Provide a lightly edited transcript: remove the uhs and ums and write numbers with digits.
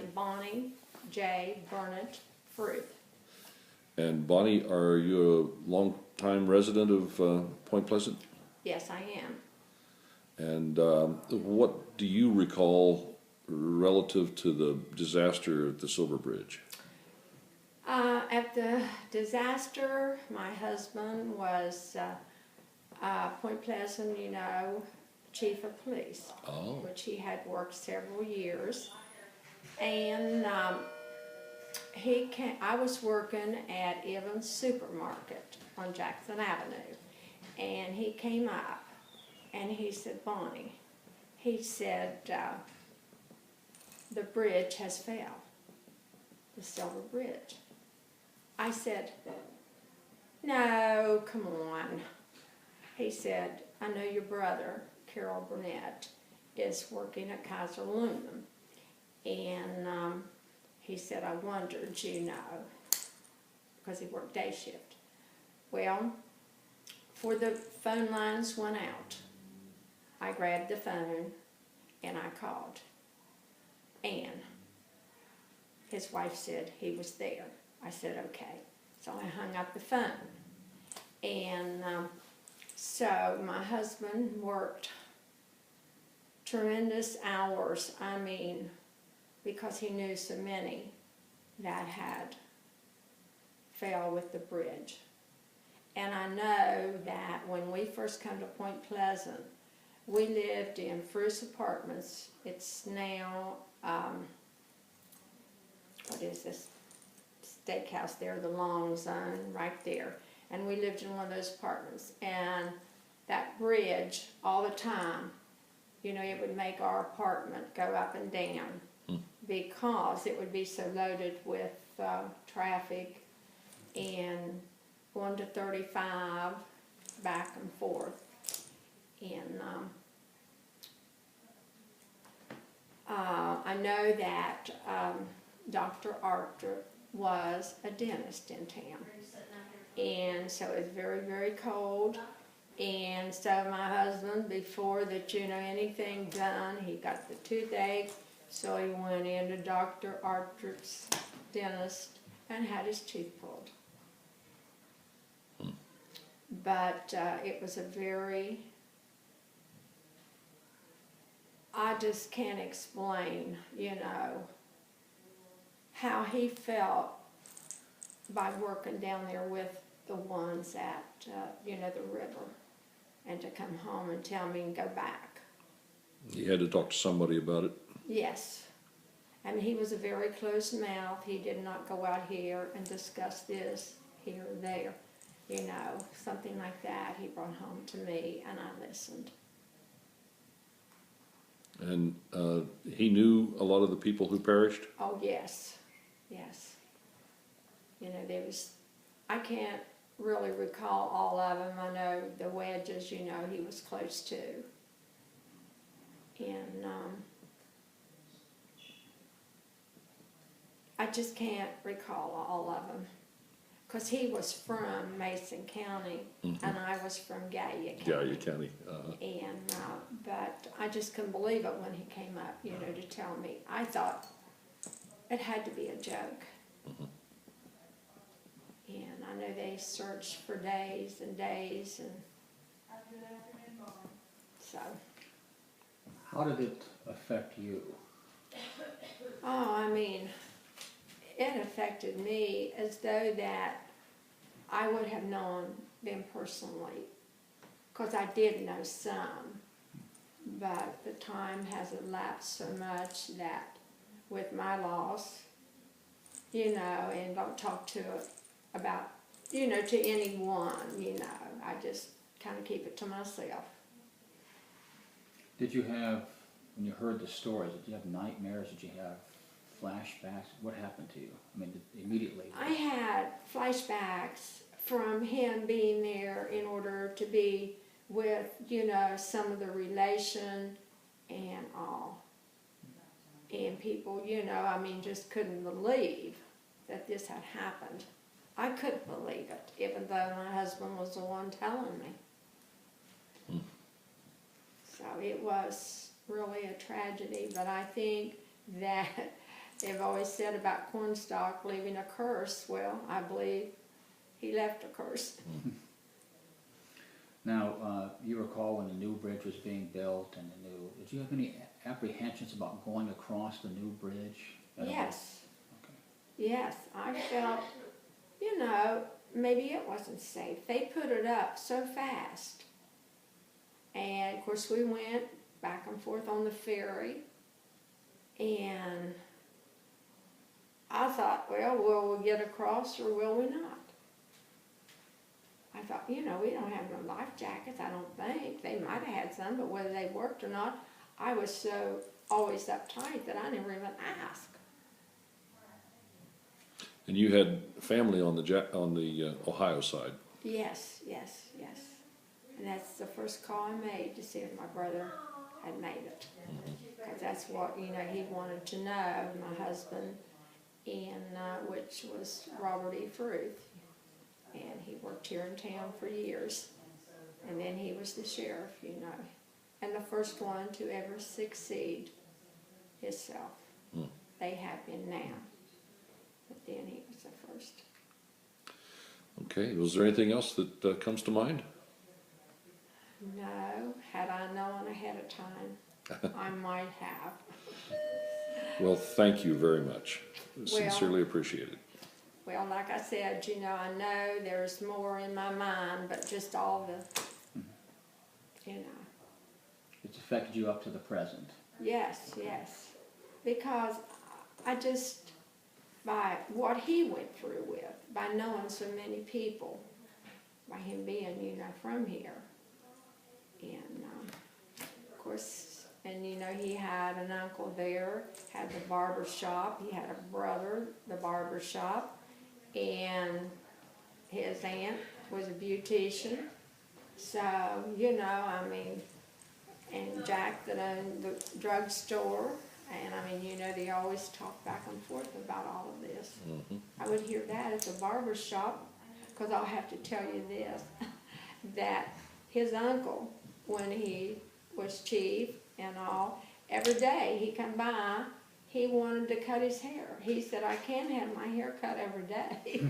named Bonnie J. Burnett Fruth. And Bonnie, are you a long-time resident of Point Pleasant? Yes, I am. And what do you recall relative to the disaster at the Silver Bridge? At the disaster, my husband was Point Pleasant, chief of police, which he had worked several years. And I was working at Evans Supermarket on Jackson Avenue, and he came up and he said, Bonnie, he said, the bridge has fell, the Silver Bridge. I said, no, come on. He said, I know your brother, Carol Burnett, is working at Kaiser Aluminum. And he said, I wondered, because he worked day shift. Well, before the phone lines went out, I grabbed the phone and I called. And his wife said he was there. I said, okay. So I hung up the phone. And so my husband worked tremendous hours, because he knew so many that had fell with the bridge. And I know that when we first come to Point Pleasant, we lived in Fruth apartments. It's now, what is this steakhouse there, the Long Zone, right there. And we lived in one of those apartments. And that bridge, all the time, it would make our apartment go up and down because it would be so loaded with traffic and 1 to 35 back and forth. And I know that Dr. Archer was a dentist in town. And so it was very, very cold. And so my husband, before that, anything done, he got the toothache. So he went into Dr. Archer's dentist and had his tooth pulled. But it was a very, I just can't explain, how he felt by working down there with the ones at, the river, and to come home and tell me and go back. You had to talk to somebody about it? Yes. He was a very closed mouth. He did not go out here and discuss this here or there. Something like that he brought home to me, and I listened. And he knew a lot of the people who perished? Oh, yes. Yes. There was, I can't really recall all of them. I know the Wedges, he was close to. And I just can't recall all of them. Because he was from Mason County, and I was from Gallia County. And but I just couldn't believe it when he came up, to tell me. I thought it had to be a joke. And I know they searched for days and days, and so. How did it affect you? Oh, it affected me as though that I would have known them personally, because I did know some, but the time has elapsed so much that with my loss, and don't talk to about, to anyone, I just kind of keep it to myself. Did you have, when you heard the stories, did you have nightmares? Did you have flashbacks? What happened to you? Immediately. I had flashbacks from him being there in order to be with, some of the relation and all. And people, just couldn't believe that this had happened. I couldn't believe it, even though my husband was the one telling me. So it was really a tragedy, but I think that they've always said about cornstalk leaving a curse. Well, I believe he left a curse. Now, you recall when the new bridge was being built and did you have any apprehensions about going across the new bridge? at all? Yes. Okay. Yes, I felt, you know, maybe it wasn't safe. They put it up so fast. And of course we went back and forth on the ferry, and I thought, well, will we get across or will we not? I thought, you know, we don't have no life jackets, I don't think. They might have had some, but whether they worked or not, I was so always uptight that I never even asked. And you had family on the Ohio side. Yes, yes, yes. And that's the first call I made to see if my brother had made it. Because that's what, you know, he wanted to know, my husband, and which was Robert E. Fruth. And he worked here in town for years. And then he was the sheriff, you know. And the first one to ever succeed himself. They have been now. But then he was the first. Okay, was there anything else that comes to mind? No, had I known ahead of time, I might have. Well, thank you very much. Sincerely appreciate it. Well, like I said, you know, I know there's more in my mind, but just all the, you know. It's affected you up to the present. Yes, yes. Because I just, by what he went through with, by knowing so many people, by him being, you know, from here. And, of course, and, you know, he had an uncle there, had the barber shop. He had a brother, the barber shop. And his aunt was a beautician. So, you know, I mean, and Jack that owned the drugstore. And I mean, you know, they always talk back and forth about all of this. I would hear that at the barber shop, because I'll have to tell you this, that his uncle, when he was chief and all, every day he come by, he wanted to cut his hair. He said, I can't have my hair cut every day.